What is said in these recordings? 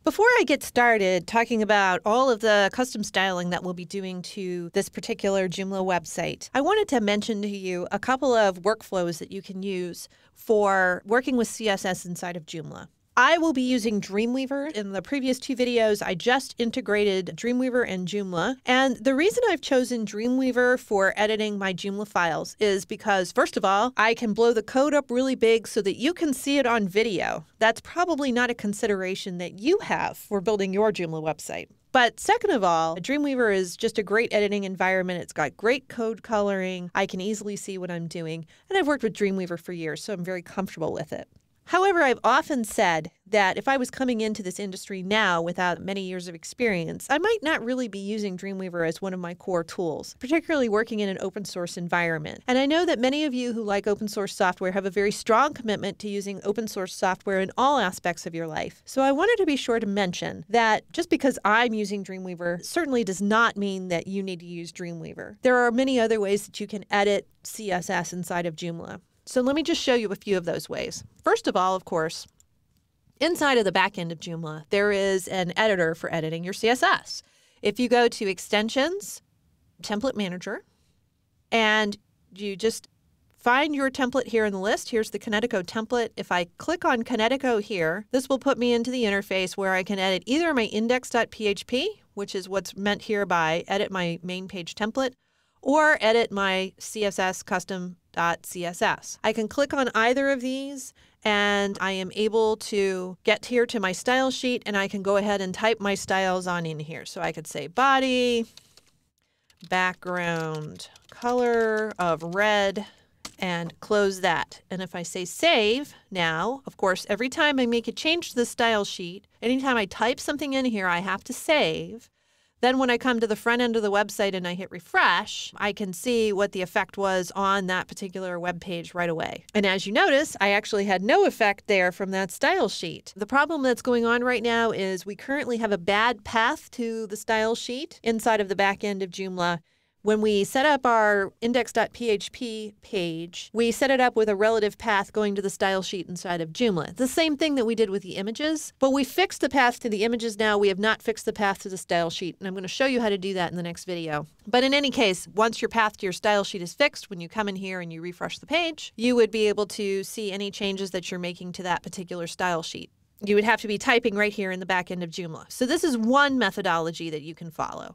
Before I get started talking about all of the custom styling that we'll be doing to this particular Joomla website, I wanted to mention to you a couple of workflows that you can use for working with CSS inside of Joomla. I will be using Dreamweaver. In the previous two videos, I just integrated Dreamweaver and Joomla. And the reason I've chosen Dreamweaver for editing my Joomla files is because, first of all, I can blow the code up really big so that you can see it on video. That's probably not a consideration that you have for building your Joomla website. But second of all, Dreamweaver is just a great editing environment. It's got great code coloring. I can easily see what I'm doing. And I've worked with Dreamweaver for years, so I'm very comfortable with it. However, I've often said that if I was coming into this industry now without many years of experience, I might not really be using Dreamweaver as one of my core tools, particularly working in an open source environment. And I know that many of you who like open source software have a very strong commitment to using open source software in all aspects of your life. So I wanted to be sure to mention that just because I'm using Dreamweaver certainly does not mean that you need to use Dreamweaver. There are many other ways that you can edit CSS inside of Joomla. So let me just show you a few of those ways. First of all, of course, inside of the back end of Joomla, there is an editor for editing your CSS. If you go to Extensions, Template Manager, and you just find your template here in the list. Here's the Kinetico template. If I click on Kinetico here, this will put me into the interface where I can edit either my index.php, which is what's meant here by edit my main page template, or edit my CSS custom.css. I can click on either of these and I am able to get here to my style sheet and I can go ahead and type my styles on in here. So I could say body, background, color of red, and close that. And if I say save now, of course, every time I make a change to the style sheet, anytime I type something in here, I have to save. Then when I come to the front end of the website and I hit refresh, I can see what the effect was on that particular web page right away. And as you notice, I actually had no effect there from that style sheet. The problem that's going on right now is we currently have a bad path to the style sheet inside of the back end of Joomla. When we set up our index.php page, we set it up with a relative path going to the style sheet inside of Joomla. The same thing that we did with the images, but we fixed the path to the images now. We have not fixed the path to the style sheet, and I'm going to show you how to do that in the next video. But in any case, once your path to your style sheet is fixed, when you come in here and you refresh the page, you would be able to see any changes that you're making to that particular style sheet. You would have to be typing right here in the back end of Joomla. So this is one methodology that you can follow.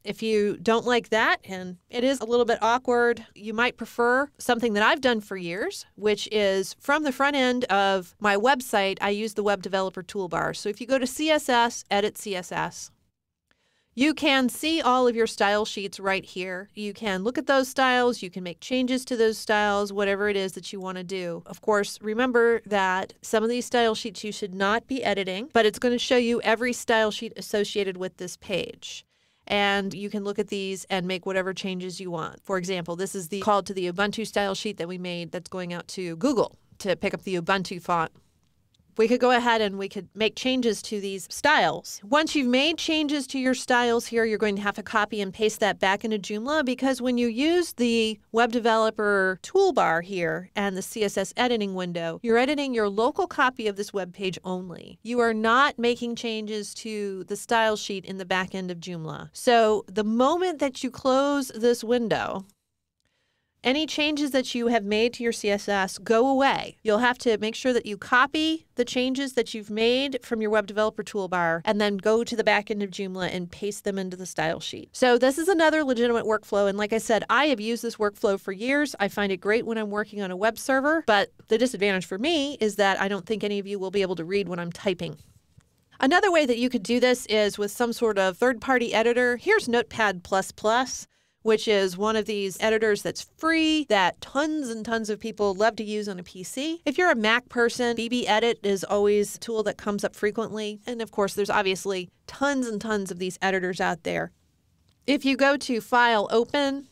If you don't like that, and it is a little bit awkward, you might prefer something that I've done for years, which is from the front end of my website, I use the Web Developer Toolbar. So if you go to CSS, Edit CSS, you can see all of your style sheets right here. You can look at those styles, you can make changes to those styles, whatever it is that you want to do. Of course, remember that some of these style sheets you should not be editing, but it's going to show you every style sheet associated with this page. And you can look at these and make whatever changes you want. For example, this is the call to the Ubuntu style sheet that we made that's going out to Google to pick up the Ubuntu font. We could go ahead and we could make changes to these styles. Once you've made changes to your styles here, you're going to have to copy and paste that back into Joomla, because when you use the Web Developer Toolbar here and the CSS editing window, you're editing your local copy of this web page only. You are not making changes to the style sheet in the back end of Joomla. So the moment that you close this window, any changes that you have made to your CSS go away. You'll have to make sure that you copy the changes that you've made from your Web Developer Toolbar and then go to the back end of Joomla and paste them into the style sheet. So this is another legitimate workflow. And like I said, I have used this workflow for years. I find it great when I'm working on a web server, but the disadvantage for me is that I don't think any of you will be able to read what I'm typing. Another way that you could do this is with some sort of third-party editor. Here's Notepad++. Which is one of these editors that's free that tons and tons of people love to use on a PC. If you're a Mac person, BB Edit is always a tool that comes up frequently. And of course, there's obviously tons and tons of these editors out there. If you go to File, Open,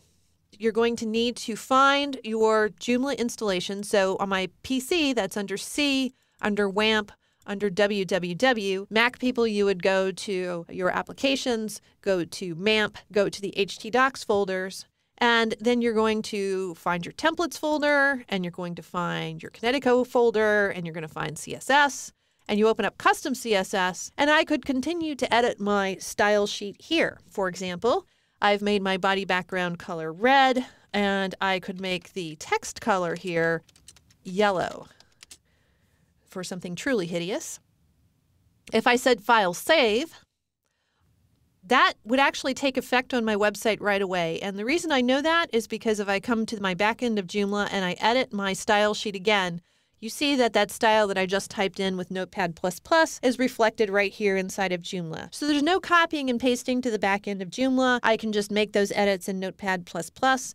you're going to need to find your Joomla installation. So on my PC, that's under C, under WAMP, under www. Mac people, you would go to your applications, go to MAMP, go to the htdocs folders, and then you're going to find your templates folder, and you're going to find your Kinetico folder, and you're going to find CSS, and you open up custom CSS, and I could continue to edit my style sheet here. For example, I've made my body background color red, and I could make the text color here yellow for something truly hideous. If I said File Save, that would actually take effect on my website right away. And the reason I know that is because if I come to my back end of Joomla and I edit my style sheet again, you see that that style that I just typed in with Notepad++ is reflected right here inside of Joomla. So there's no copying and pasting to the back end of Joomla. I can just make those edits in Notepad++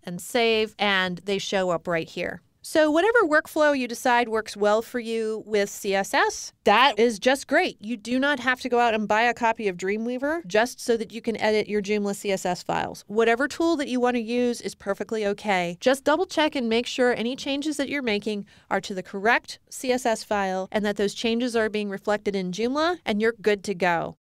and save, and they show up right here. So whatever workflow you decide works well for you with CSS, that is just great. You do not have to go out and buy a copy of Dreamweaver just so that you can edit your Joomla CSS files. Whatever tool that you want to use is perfectly okay. Just double check and make sure any changes that you're making are to the correct CSS file and that those changes are being reflected in Joomla, and you're good to go.